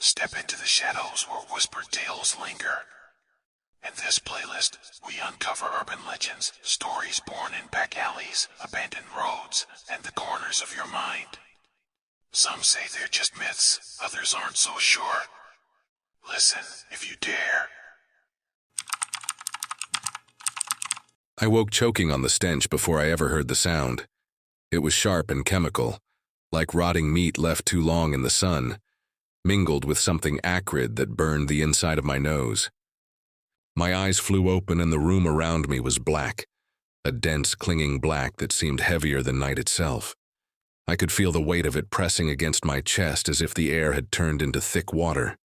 Step into the shadows where whispered tales linger. In this playlist, we uncover urban legends, stories born in back alleys, abandoned roads, and the corners of your mind. Some say they're just myths, others aren't so sure. Listen if you dare. I woke choking on the stench before I ever heard the sound. It was sharp and chemical, like rotting meat left too long in the sun, mingled with something acrid that burned the inside of my nose. My eyes flew open and the room around me was black, a dense, clinging black that seemed heavier than night itself. I could feel the weight of it pressing against my chest as if the air had turned into thick water.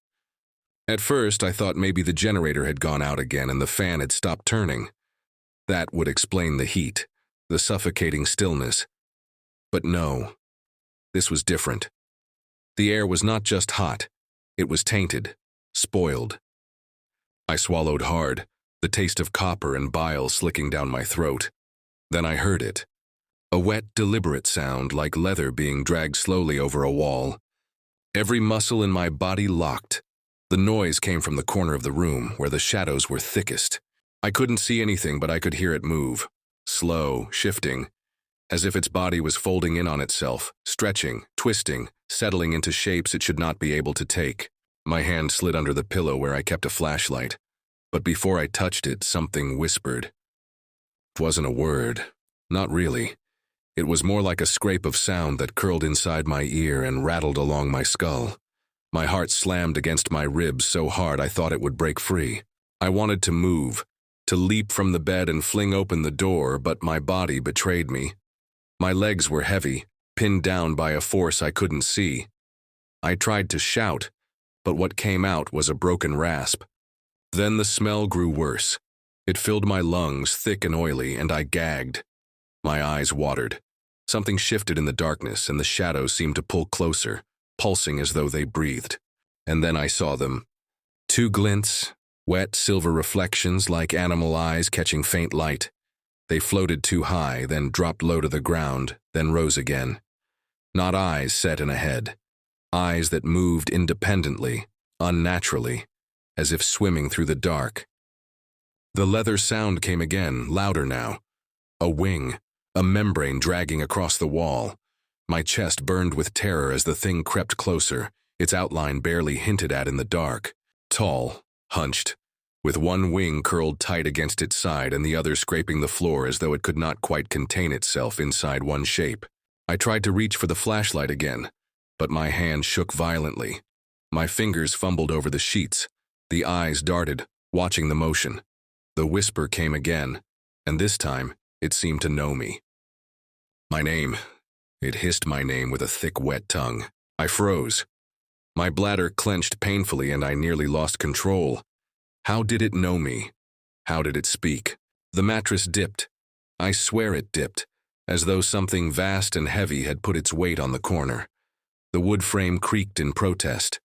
At first, I thought maybe the generator had gone out again and the fan had stopped turning. That would explain the heat, the suffocating stillness. But no, this was different. The air was not just hot, it was tainted, spoiled. I swallowed hard, the taste of copper and bile slicking down my throat. Then I heard it. A wet, deliberate sound like leather being dragged slowly over a wall. Every muscle in my body locked. The noise came from the corner of the room where the shadows were thickest. I couldn't see anything, but I could hear it move. Slow, shifting, as if its body was folding in on itself, stretching, twisting, settling into shapes it should not be able to take. My hand slid under the pillow where I kept a flashlight, but before I touched it, something whispered. It wasn't a word, not really. It was more like a scrape of sound that curled inside my ear and rattled along my skull. My heart slammed against my ribs so hard I thought it would break free. I wanted to move, to leap from the bed and fling open the door, but my body betrayed me. My legs were heavy, pinned down by a force I couldn't see. I tried to shout, but what came out was a broken rasp. Then the smell grew worse. It filled my lungs, thick and oily, and I gagged. My eyes watered. Something shifted in the darkness, and the shadows seemed to pull closer, pulsing as though they breathed. And then I saw them. Two glints, wet silver reflections like animal eyes catching faint light. They floated too high, then dropped low to the ground, then rose again. Not eyes set in a head. Eyes that moved independently, unnaturally, as if swimming through the dark. The leather sound came again, louder now. A wing, a membrane dragging across the wall. My chest burned with terror as the thing crept closer, its outline barely hinted at in the dark. Tall, hunched, with one wing curled tight against its side and the other scraping the floor as though it could not quite contain itself inside one shape. I tried to reach for the flashlight again, but my hand shook violently. My fingers fumbled over the sheets. The eyes darted, watching the motion. The whisper came again, and this time it seemed to know me. My name. It hissed my name with a thick, wet tongue. I froze. My bladder clenched painfully and I nearly lost control. How did it know me? How did it speak? The mattress dipped. I swear it dipped, as though something vast and heavy had put its weight on the corner. The wood frame creaked in protest.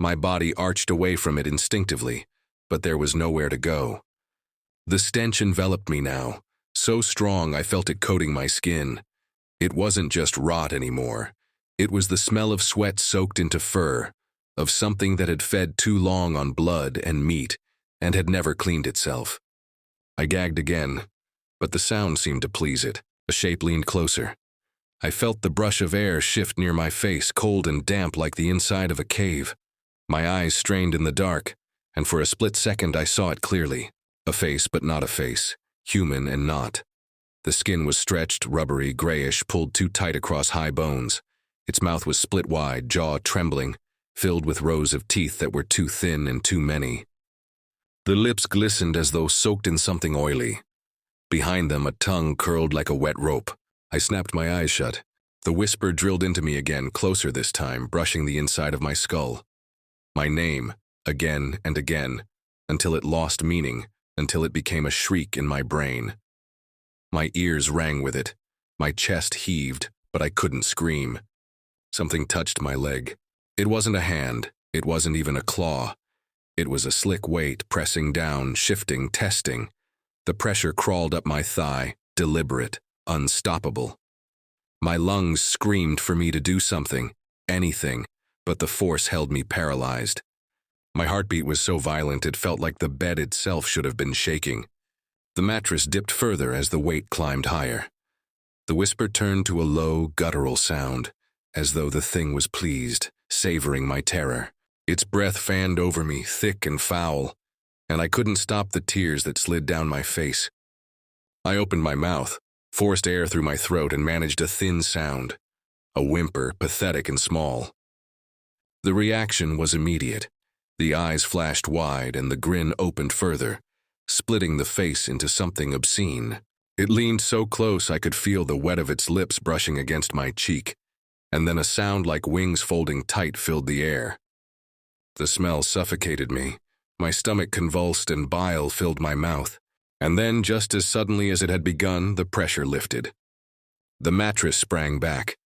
My body arched away from it instinctively, but there was nowhere to go. The stench enveloped me now, so strong I felt it coating my skin. It wasn't just rot anymore. It was the smell of sweat soaked into fur, of something that had fed too long on blood and meat and had never cleaned itself. I gagged again, but the sound seemed to please it. A shape leaned closer. I felt the brush of air shift near my face, cold and damp like the inside of a cave. My eyes strained in the dark, and for a split second I saw it clearly. A face, but not a face. Human and not. The skin was stretched, rubbery, grayish, pulled too tight across high bones. Its mouth was split wide, jaw trembling, filled with rows of teeth that were too thin and too many. The lips glistened as though soaked in something oily. Behind them, a tongue curled like a wet rope. I snapped my eyes shut. The whisper drilled into me again, closer this time, brushing the inside of my skull. My name, again and again, until it lost meaning, until it became a shriek in my brain. My ears rang with it. My chest heaved, but I couldn't scream. Something touched my leg. It wasn't a hand. It wasn't even a claw. It was a slick weight, pressing down, shifting, testing. The pressure crawled up my thigh, deliberate, unstoppable. My lungs screamed for me to do something, anything, but the force held me paralyzed. My heartbeat was so violent it felt like the bed itself should have been shaking. The mattress dipped further as the weight climbed higher. The whisper turned to a low, guttural sound, as though the thing was pleased, savoring my terror. Its breath fanned over me, thick and foul, and I couldn't stop the tears that slid down my face. I opened my mouth, forced air through my throat, and managed a thin sound, a whimper, pathetic and small. The reaction was immediate. The eyes flashed wide and the grin opened further, splitting the face into something obscene. It leaned so close I could feel the wet of its lips brushing against my cheek, and then a sound like wings folding tight filled the air. The smell suffocated me. My stomach convulsed and bile filled my mouth. And then, just as suddenly as it had begun, the pressure lifted. The mattress sprang back.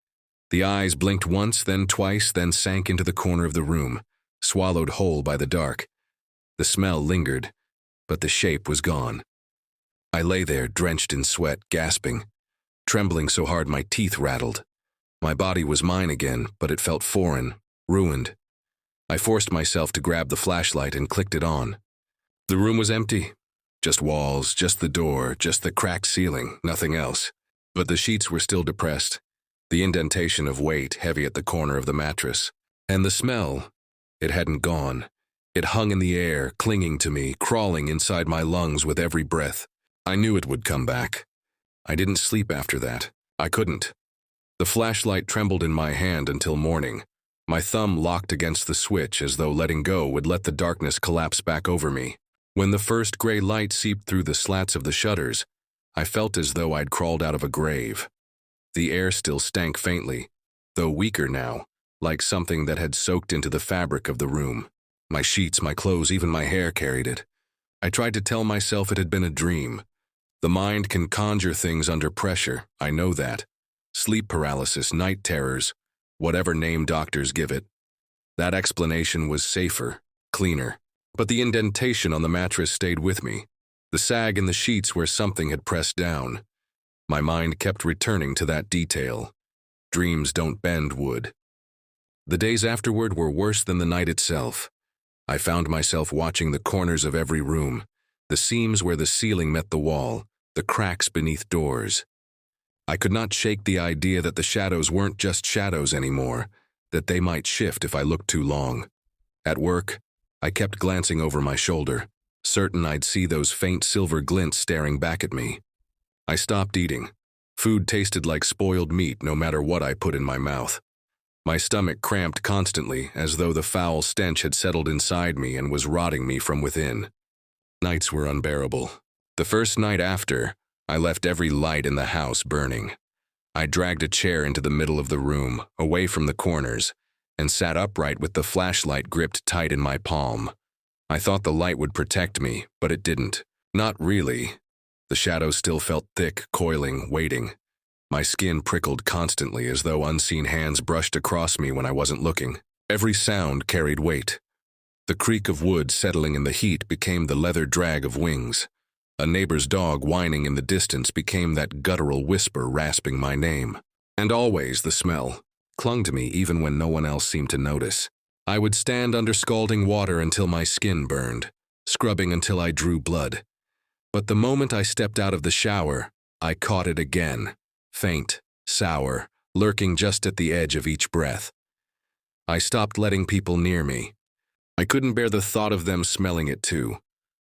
The eyes blinked once, then twice, then sank into the corner of the room, swallowed whole by the dark. The smell lingered, but the shape was gone. I lay there, drenched in sweat, gasping, trembling so hard my teeth rattled. My body was mine again, but it felt foreign, ruined. I forced myself to grab the flashlight and clicked it on. The room was empty. Just walls, just the door, just the cracked ceiling, nothing else. But the sheets were still depressed, the indentation of weight heavy at the corner of the mattress. And the smell, it hadn't gone. It hung in the air, clinging to me, crawling inside my lungs with every breath. I knew it would come back. I didn't sleep after that. I couldn't. The flashlight trembled in my hand until morning. My thumb locked against the switch as though letting go would let the darkness collapse back over me. When the first gray light seeped through the slats of the shutters, I felt as though I'd crawled out of a grave. The air still stank faintly, though weaker now, like something that had soaked into the fabric of the room. My sheets, my clothes, even my hair carried it. I tried to tell myself it had been a dream. The mind can conjure things under pressure, I know that. Sleep paralysis, night terrors, whatever name doctors give it. That explanation was safer, cleaner. But the indentation on the mattress stayed with me, the sag in the sheets where something had pressed down. My mind kept returning to that detail. Dreams don't bend wood. The days afterward were worse than the night itself. I found myself watching the corners of every room, the seams where the ceiling met the wall, the cracks beneath doors. I could not shake the idea that the shadows weren't just shadows anymore, that they might shift if I looked too long. At work, I kept glancing over my shoulder, certain I'd see those faint silver glints staring back at me. I stopped eating. Food tasted like spoiled meat no matter what I put in my mouth. My stomach cramped constantly, as though the foul stench had settled inside me and was rotting me from within. Nights were unbearable. The first night after, I left every light in the house burning. I dragged a chair into the middle of the room, away from the corners, and sat upright with the flashlight gripped tight in my palm. I thought the light would protect me, but it didn't. Not really. The shadows still felt thick, coiling, waiting. My skin prickled constantly as though unseen hands brushed across me when I wasn't looking. Every sound carried weight. The creak of wood settling in the heat became the leather drag of wings. A neighbor's dog whining in the distance became that guttural whisper rasping my name. And always the smell clung to me even when no one else seemed to notice. I would stand under scalding water until my skin burned, scrubbing until I drew blood. But the moment I stepped out of the shower, I caught it again, faint, sour, lurking just at the edge of each breath. I stopped letting people near me. I couldn't bear the thought of them smelling it too,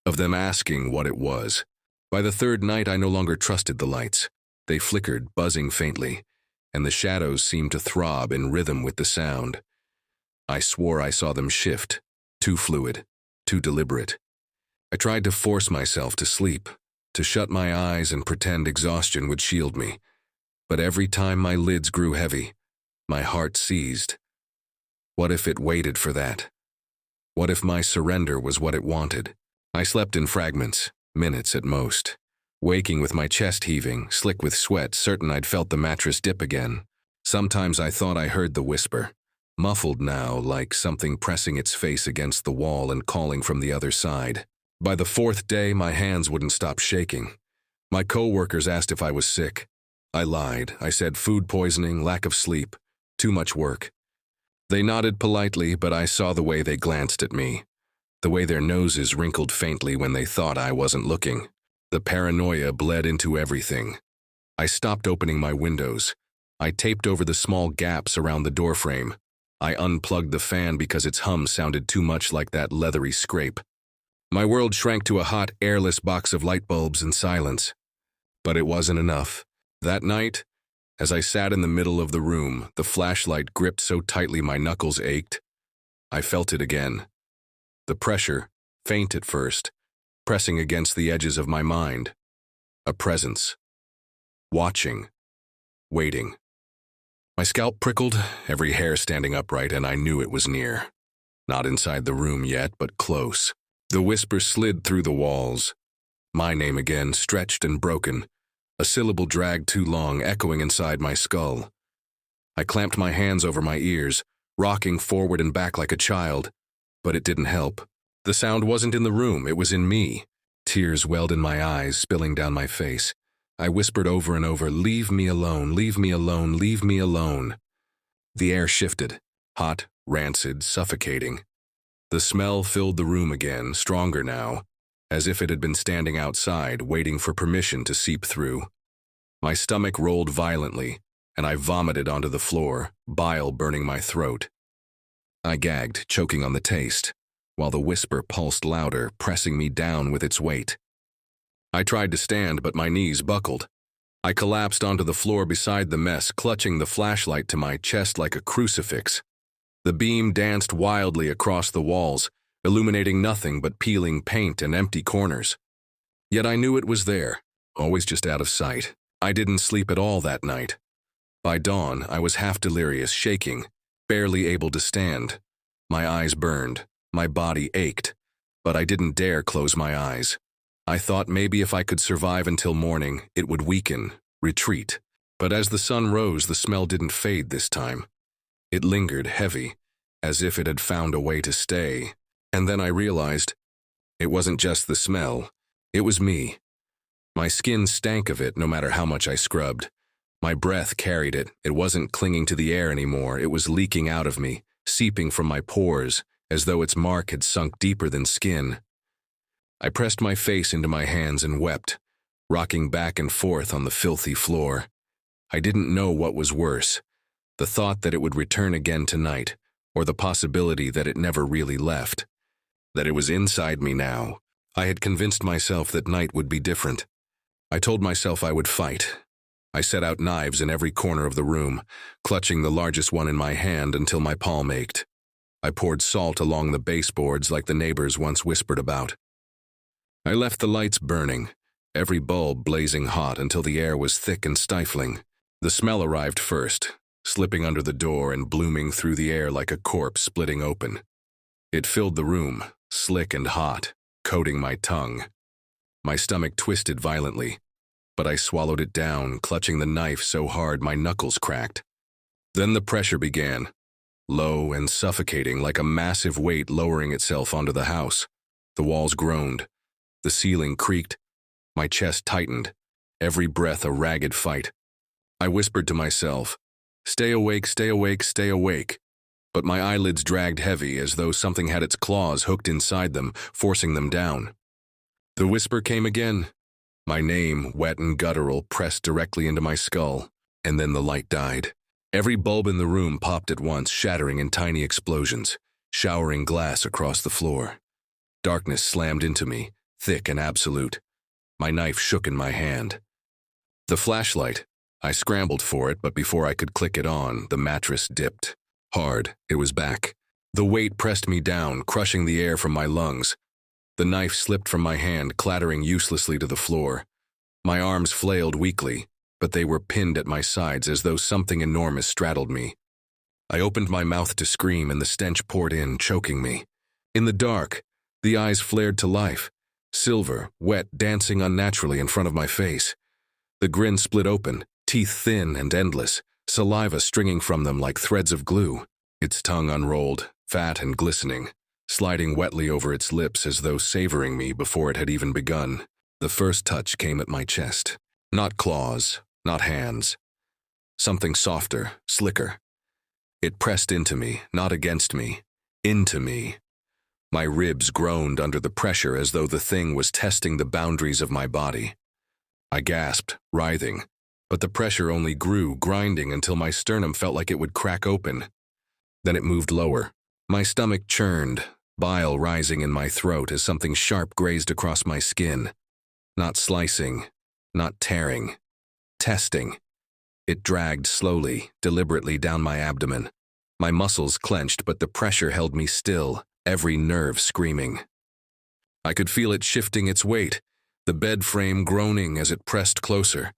of them asking what it was. By the third night, I no longer trusted the lights. They flickered, buzzing faintly, and the shadows seemed to throb in rhythm with the sound. I swore I saw them shift, too fluid, too deliberate. I tried to force myself to sleep, to shut my eyes and pretend exhaustion would shield me. But every time my lids grew heavy, my heart seized. What if it waited for that? What if my surrender was what it wanted? I slept in fragments, minutes at most. Waking with my chest heaving, slick with sweat, certain I'd felt the mattress dip again. Sometimes I thought I heard the whisper, muffled now like something pressing its face against the wall and calling from the other side. By the fourth day, my hands wouldn't stop shaking. My co-workers asked if I was sick. I lied. I said food poisoning, lack of sleep, too much work. They nodded politely, but I saw the way they glanced at me, the way their noses wrinkled faintly when they thought I wasn't looking. The paranoia bled into everything. I stopped opening my windows. I taped over the small gaps around the doorframe. I unplugged the fan because its hum sounded too much like that leathery scrape. My world shrank to a hot, airless box of light bulbs and silence. But it wasn't enough. That night, as I sat in the middle of the room, the flashlight gripped so tightly my knuckles ached. I felt it again. The pressure, faint at first, pressing against the edges of my mind. A presence. Watching. Waiting. My scalp prickled, every hair standing upright, and I knew it was near. Not inside the room yet, but close. The whisper slid through the walls. My name again, stretched and broken. A syllable dragged too long, echoing inside my skull. I clamped my hands over my ears, rocking forward and back like a child, but it didn't help. The sound wasn't in the room, it was in me. Tears welled in my eyes, spilling down my face. I whispered over and over, "Leave me alone, leave me alone, leave me alone." The air shifted, hot, rancid, suffocating. The smell filled the room again, stronger now, as if it had been standing outside, waiting for permission to seep through. My stomach rolled violently, and I vomited onto the floor, bile burning my throat. I gagged, choking on the taste, while the whisper pulsed louder, pressing me down with its weight. I tried to stand, but my knees buckled. I collapsed onto the floor beside the mess, clutching the flashlight to my chest like a crucifix. The beam danced wildly across the walls, illuminating nothing but peeling paint and empty corners. Yet I knew it was there, always just out of sight. I didn't sleep at all that night. By dawn, I was half delirious, shaking, barely able to stand. My eyes burned, my body ached, but I didn't dare close my eyes. I thought maybe if I could survive until morning, it would weaken, retreat. But as the sun rose, the smell didn't fade this time. It lingered heavy, as if it had found a way to stay. And then I realized it wasn't just the smell, it was me. My skin stank of it no matter how much I scrubbed. My breath carried it. It wasn't clinging to the air anymore. It was leaking out of me, seeping from my pores, as though its mark had sunk deeper than skin. I pressed my face into my hands and wept, rocking back and forth on the filthy floor. I didn't know what was worse, the thought that it would return again tonight, or the possibility that it never really left. That it was inside me now. I had convinced myself that night would be different. I told myself I would fight. I set out knives in every corner of the room, clutching the largest one in my hand until my palm ached. I poured salt along the baseboards like the neighbors once whispered about. I left the lights burning, every bulb blazing hot until the air was thick and stifling. The smell arrived first, slipping under the door and blooming through the air like a corpse splitting open. It filled the room, slick and hot, coating my tongue. My stomach twisted violently, but I swallowed it down, clutching the knife so hard my knuckles cracked. Then the pressure began, low and suffocating, like a massive weight lowering itself onto the house. The walls groaned. The ceiling creaked. My chest tightened, every breath a ragged fight. I whispered to myself, "Stay awake, stay awake, stay awake." But my eyelids dragged heavy as though something had its claws hooked inside them, forcing them down. The whisper came again. My name, wet and guttural, pressed directly into my skull, and then the light died. Every bulb in the room popped at once, shattering in tiny explosions, showering glass across the floor. Darkness slammed into me, thick and absolute. My knife shook in my hand. The flashlight. I scrambled for it, but before I could click it on, the mattress dipped. Hard, it was back. The weight pressed me down, crushing the air from my lungs. The knife slipped from my hand, clattering uselessly to the floor. My arms flailed weakly, but they were pinned at my sides as though something enormous straddled me. I opened my mouth to scream, and the stench poured in, choking me. In the dark, the eyes flared to life, silver, wet, dancing unnaturally in front of my face. The grin split open, teeth thin and endless, saliva stringing from them like threads of glue. Its tongue unrolled, fat and glistening, sliding wetly over its lips as though savoring me before it had even begun. The first touch came at my chest. Not claws, not hands. Something softer, slicker. It pressed into me, not against me, into me. My ribs groaned under the pressure as though the thing was testing the boundaries of my body. I gasped, writhing, but the pressure only grew, grinding until my sternum felt like it would crack open. Then it moved lower. My stomach churned, bile rising in my throat as something sharp grazed across my skin. Not slicing, not tearing. Testing. It dragged slowly, deliberately down my abdomen. My muscles clenched, but the pressure held me still, every nerve screaming. I could feel it shifting its weight, the bed frame groaning as it pressed closer.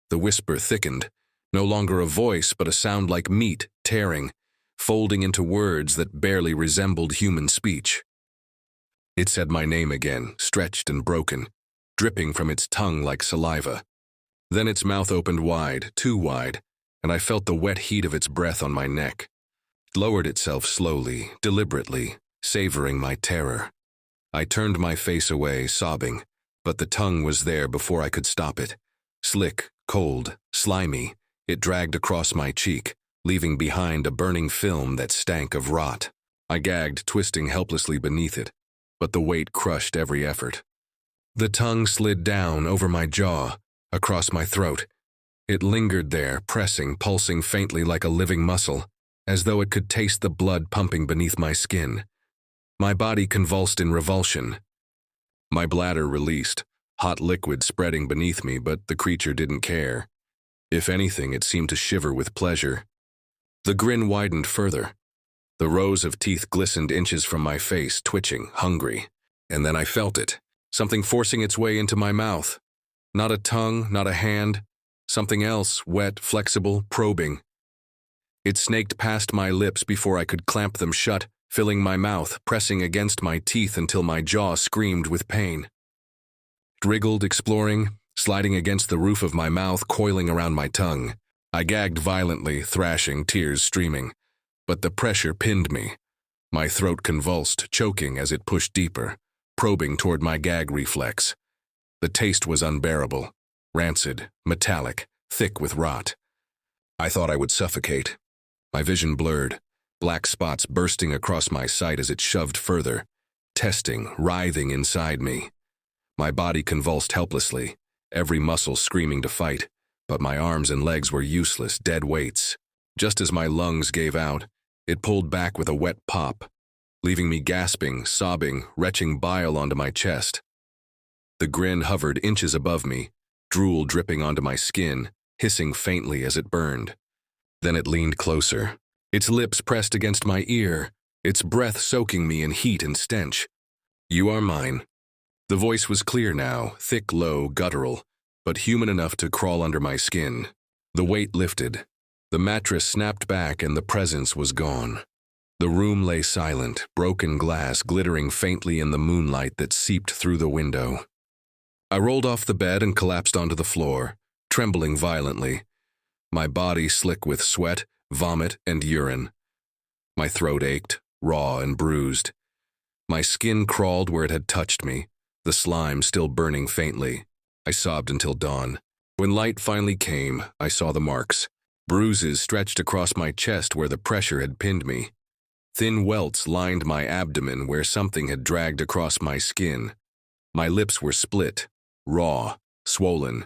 The whisper thickened, no longer a voice but a sound like meat tearing, folding into words that barely resembled human speech. It said my name again, stretched and broken, dripping from its tongue like saliva. Then its mouth opened wide, too wide, and I felt the wet heat of its breath on my neck. It lowered itself slowly, deliberately, savoring my terror. I turned my face away, sobbing, but the tongue was there before I could stop it. Slick, cold, slimy, it dragged across my cheek, leaving behind a burning film that stank of rot. I gagged, twisting helplessly beneath it, but the weight crushed every effort. The tongue slid down over my jaw, across my throat. It lingered there, pressing, pulsing faintly like a living muscle, as though it could taste the blood pumping beneath my skin. My body convulsed in revulsion. My bladder released, hot liquid spreading beneath me, but the creature didn't care. If anything, it seemed to shiver with pleasure. The grin widened further. The rows of teeth glistened inches from my face, twitching, hungry. And then I felt it, something forcing its way into my mouth. Not a tongue, not a hand, something else, wet, flexible, probing. It snaked past my lips before I could clamp them shut, filling my mouth, pressing against my teeth until my jaw screamed with pain. It wriggled, exploring, sliding against the roof of my mouth, coiling around my tongue. I gagged violently, thrashing, tears streaming. But the pressure pinned me. My throat convulsed, choking as it pushed deeper, probing toward my gag reflex. The taste was unbearable, rancid, metallic, thick with rot. I thought I would suffocate. My vision blurred, black spots bursting across my sight as it shoved further, testing, writhing inside me. My body convulsed helplessly, every muscle screaming to fight, but my arms and legs were useless, dead weights. Just as my lungs gave out, it pulled back with a wet pop, leaving me gasping, sobbing, retching bile onto my chest. The grin hovered inches above me, drool dripping onto my skin, hissing faintly as it burned. Then it leaned closer, its lips pressed against my ear, its breath soaking me in heat and stench. "You are mine." The voice was clear now, thick, low, guttural, but human enough to crawl under my skin. The weight lifted. The mattress snapped back and the presence was gone. The room lay silent, broken glass glittering faintly in the moonlight that seeped through the window. I rolled off the bed and collapsed onto the floor, trembling violently. My body slick with sweat, vomit, and urine. My throat ached, raw and bruised. My skin crawled where it had touched me, the slime still burning faintly. I sobbed until dawn. When light finally came, I saw the marks. Bruises stretched across my chest where the pressure had pinned me. Thin welts lined my abdomen where something had dragged across my skin. My lips were split, raw, swollen.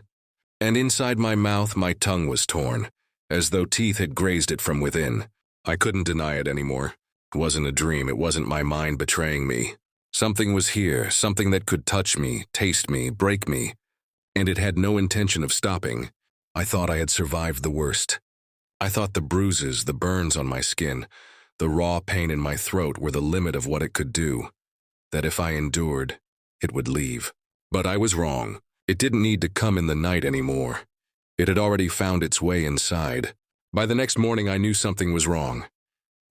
And inside my mouth, my tongue was torn, as though teeth had grazed it from within. I couldn't deny it anymore. It wasn't a dream, it wasn't my mind betraying me. Something was here, something that could touch me, taste me, break me. And it had no intention of stopping. I thought I had survived the worst. I thought the bruises, the burns on my skin, the raw pain in my throat were the limit of what it could do. That if I endured, it would leave. But I was wrong. It didn't need to come in the night anymore. It had already found its way inside. By the next morning, I knew something was wrong.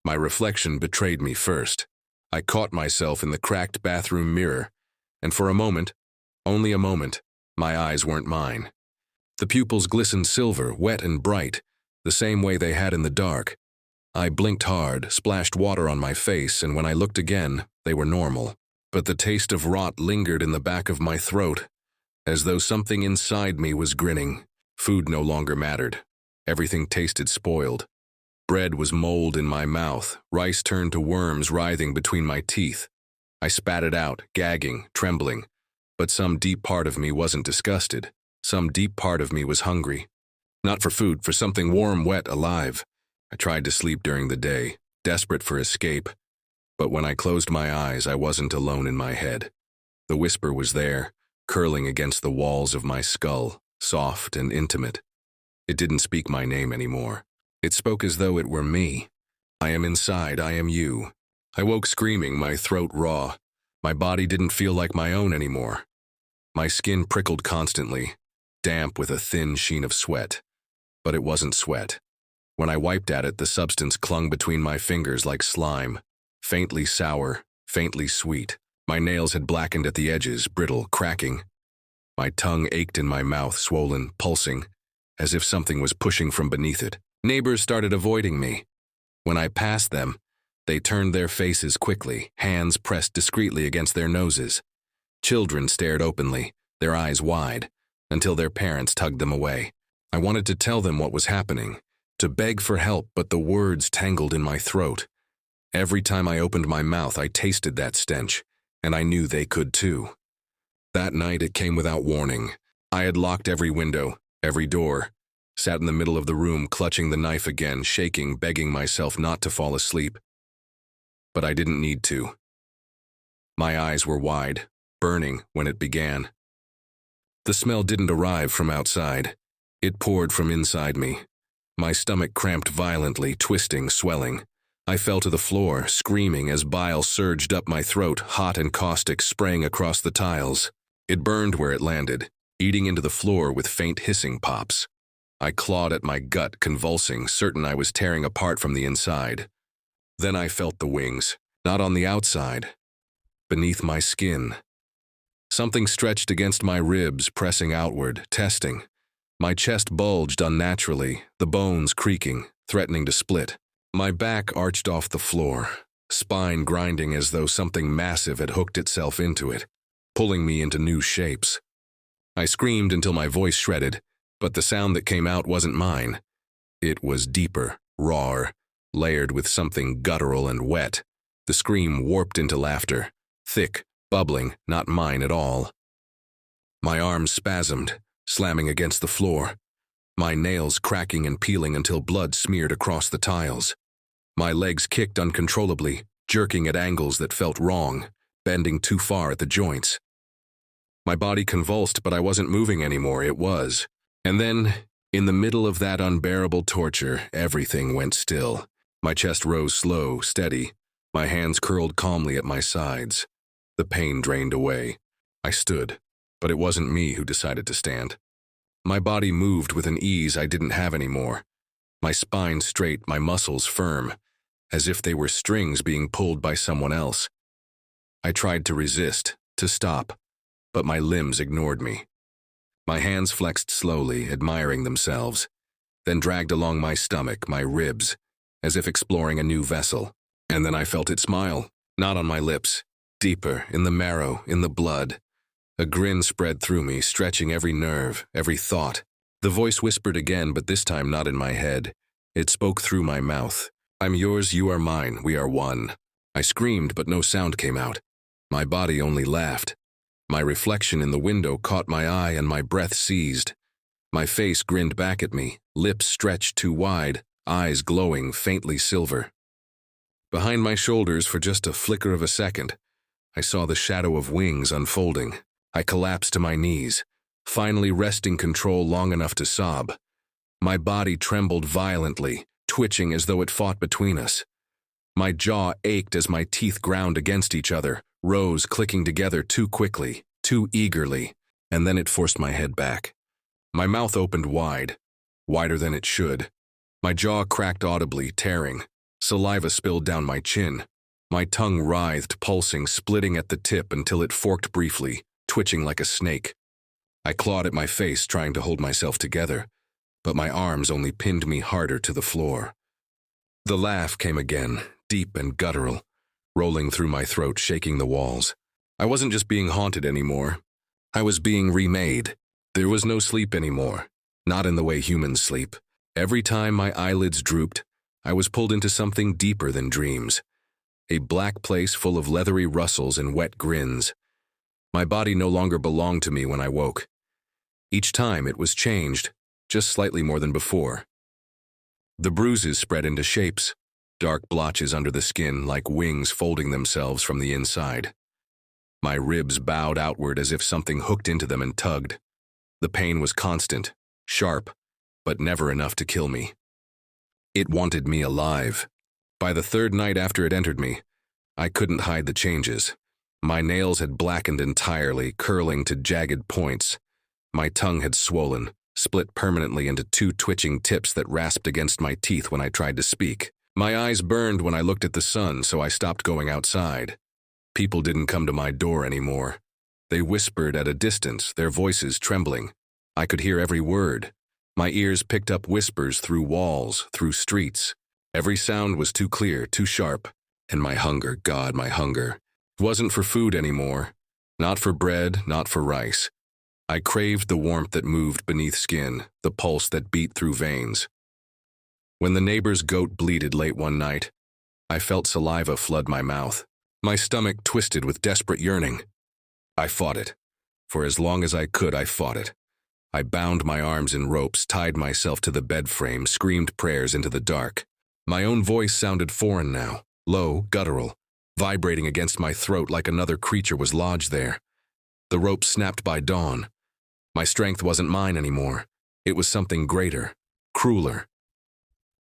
My reflection betrayed me first. I caught myself in the cracked bathroom mirror, and for a moment, only a moment, my eyes weren't mine. The pupils glistened silver, wet and bright, the same way they had in the dark. I blinked hard, splashed water on my face, and when I looked again, they were normal. But the taste of rot lingered in the back of my throat, as though something inside me was grinning. Food no longer mattered. Everything tasted spoiled, Bread was mold in my mouth, rice turned to worms writhing between my teeth. I spat it out, gagging, trembling. But some deep part of me wasn't disgusted. Some deep part of me was hungry. Not for food, for something warm, wet, alive. I tried to sleep during the day, desperate for escape. But when I closed my eyes, I wasn't alone in my head. The whisper was there, curling against the walls of my skull, soft and intimate. It didn't speak my name anymore. It spoke as though it were me. I am inside, I am you. I woke screaming, my throat raw. My body didn't feel like my own anymore. My skin prickled constantly, damp with a thin sheen of sweat. But it wasn't sweat. When I wiped at it, the substance clung between my fingers like slime, faintly sour, faintly sweet. My nails had blackened at the edges, brittle, cracking. My tongue ached in my mouth, swollen, pulsing, as if something was pushing from beneath it. Neighbors started avoiding me. When I passed them, they turned their faces quickly, hands pressed discreetly against their noses. Children stared openly, their eyes wide, until their parents tugged them away. I wanted to tell them what was happening, to beg for help, but the words tangled in my throat. Every time I opened my mouth, I tasted that stench, and I knew they could too. That night it came without warning. I had locked every window, every door, sat in the middle of the room clutching the knife again, shaking, begging myself not to fall asleep. But I didn't need to. My eyes were wide, burning when it began. The smell didn't arrive from outside. It poured from inside me. My stomach cramped violently, twisting, swelling. I fell to the floor, screaming as bile surged up my throat, hot and caustic, spraying across the tiles. It burned where it landed, eating into the floor with faint hissing pops. I clawed at my gut, convulsing, certain I was tearing apart from the inside. Then I felt the wings, not on the outside, beneath my skin. Something stretched against my ribs, pressing outward, testing. My chest bulged unnaturally, the bones creaking, threatening to split. My back arched off the floor, spine grinding as though something massive had hooked itself into it, pulling me into new shapes. I screamed until my voice shredded, but the sound that came out wasn't mine. It was deeper, rawer, layered with something guttural and wet. The scream warped into laughter, thick, bubbling, not mine at all. My arms spasmed, slamming against the floor, my nails cracking and peeling until blood smeared across the tiles. My legs kicked uncontrollably, jerking at angles that felt wrong, bending too far at the joints. My body convulsed, but I wasn't moving anymore, it was. And then, in the middle of that unbearable torture, everything went still. My chest rose slow, steady. My hands curled calmly at my sides. The pain drained away. I stood, but it wasn't me who decided to stand. My body moved with an ease I didn't have anymore. My spine straight, my muscles firm, as if they were strings being pulled by someone else. I tried to resist, to stop, but my limbs ignored me. My hands flexed slowly, admiring themselves, then dragged along my stomach, my ribs, as if exploring a new vessel. And then I felt it smile, not on my lips, deeper, in the marrow, in the blood. A grin spread through me, stretching every nerve, every thought. The voice whispered again, but this time not in my head. It spoke through my mouth. I'm yours, you are mine, we are one. I screamed, but no sound came out. My body only laughed. My reflection in the window caught my eye and my breath seized. My face grinned back at me, lips stretched too wide, eyes glowing faintly silver. Behind my shoulders, for just a flicker of a second, I saw the shadow of wings unfolding. I collapsed to my knees, finally wresting control long enough to sob. My body trembled violently, twitching as though it fought between us. My jaw ached as my teeth ground against each other, rows clicking together too quickly, too eagerly, and then it forced my head back. My mouth opened wide, wider than it should. My jaw cracked audibly, tearing. Saliva spilled down my chin. My tongue writhed, pulsing, splitting at the tip until it forked briefly, twitching like a snake. I clawed at my face, trying to hold myself together, but my arms only pinned me harder to the floor. The laugh came again, deep and guttural, rolling through my throat, shaking the walls. I wasn't just being haunted anymore. I was being remade. There was no sleep anymore, not in the way humans sleep. Every time my eyelids drooped, I was pulled into something deeper than dreams. A black place full of leathery rustles and wet grins. My body no longer belonged to me when I woke. Each time it was changed, just slightly more than before. The bruises spread into shapes, dark blotches under the skin like wings folding themselves from the inside. My ribs bowed outward as if something hooked into them and tugged. The pain was constant, sharp, but never enough to kill me. It wanted me alive. By the third night after it entered me, I couldn't hide the changes. My nails had blackened entirely, curling to jagged points. My tongue had swollen, split permanently into two twitching tips that rasped against my teeth when I tried to speak. My eyes burned when I looked at the sun, so I stopped going outside. People didn't come to my door anymore. They whispered at a distance, their voices trembling. I could hear every word. My ears picked up whispers through walls, through streets. Every sound was too clear, too sharp. And my hunger, God, my hunger, wasn't for food anymore. Not for bread, not for rice. I craved the warmth that moved beneath skin, the pulse that beat through veins. When the neighbor's goat bleated late one night, I felt saliva flood my mouth. My stomach twisted with desperate yearning. I fought it. For as long as I could, I fought it. I bound my arms in ropes, tied myself to the bed frame, screamed prayers into the dark. My own voice sounded foreign now, low, guttural, vibrating against my throat like another creature was lodged there. The rope snapped by dawn. My strength wasn't mine anymore. It was something greater, crueler.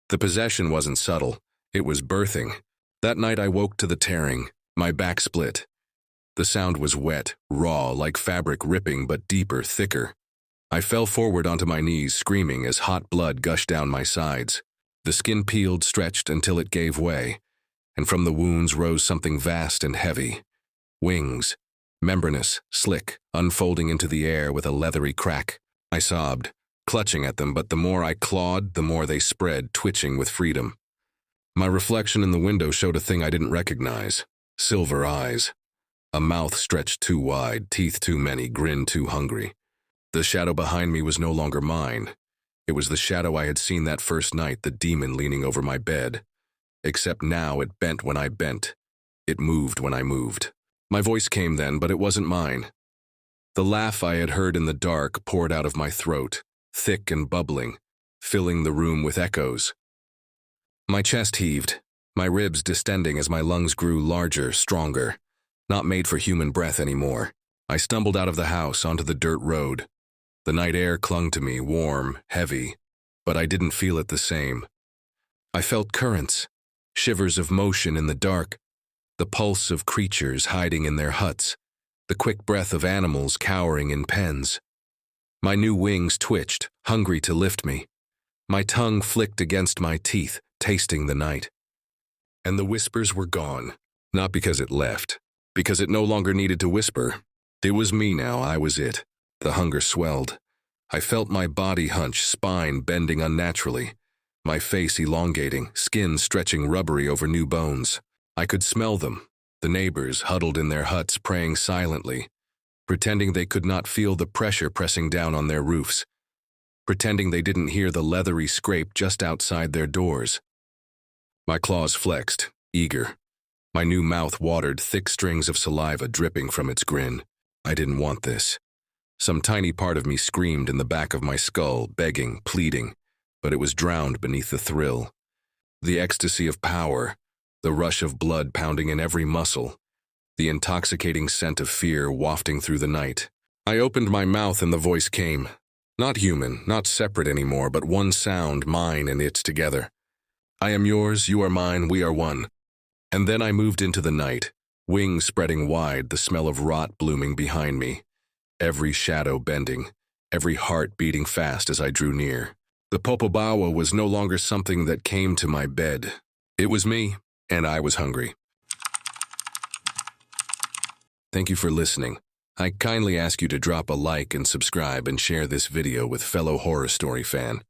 The possession wasn't subtle. It was birthing. That night I woke to the tearing. My back split. The sound was wet, raw, like fabric ripping, but deeper, thicker. I fell forward onto my knees, screaming as hot blood gushed down my sides. The skin peeled, stretched until it gave way, and from the wounds rose something vast and heavy. Wings, membranous, slick, unfolding into the air with a leathery crack. I sobbed, clutching at them, but the more I clawed, the more they spread, twitching with freedom. My reflection in the window showed a thing I didn't recognize. Silver eyes. A mouth stretched too wide, teeth too many, grin too hungry. The shadow behind me was no longer mine. It was the shadow I had seen that first night, the demon leaning over my bed. Except now it bent when I bent. It moved when I moved. My voice came then, but it wasn't mine. The laugh I had heard in the dark poured out of my throat, thick and bubbling, filling the room with echoes. My chest heaved, my ribs distending as my lungs grew larger, stronger, not made for human breath anymore. I stumbled out of the house onto the dirt road. The night air clung to me, warm, heavy, but I didn't feel it the same. I felt currents, shivers of motion in the dark, the pulse of creatures hiding in their huts, the quick breath of animals cowering in pens. My new wings twitched, hungry to lift me. My tongue flicked against my teeth, tasting the night. And the whispers were gone, not because it left, because it no longer needed to whisper. It was me now, I was it. The hunger swelled. I felt my body hunch, spine bending unnaturally, my face elongating, skin stretching rubbery over new bones. I could smell them, the neighbors huddled in their huts praying silently, pretending they could not feel the pressure pressing down on their roofs, pretending they didn't hear the leathery scrape just outside their doors. My claws flexed, eager. My new mouth watered, thick strings of saliva dripping from its grin. I didn't want this. Some tiny part of me screamed in the back of my skull, begging, pleading, but it was drowned beneath the thrill. The ecstasy of power, the rush of blood pounding in every muscle, the intoxicating scent of fear wafting through the night. I opened my mouth and the voice came. Not human, not separate anymore, but one sound, mine and its together. I am yours, you are mine, we are one. And then I moved into the night, wings spreading wide, the smell of rot blooming behind me. Every shadow bending, every heart beating fast as I drew near. The Popobawa was no longer something that came to my bed. It was me, and I was hungry. Thank you for listening. I kindly ask you to drop a like and subscribe and share this video with fellow horror story fan.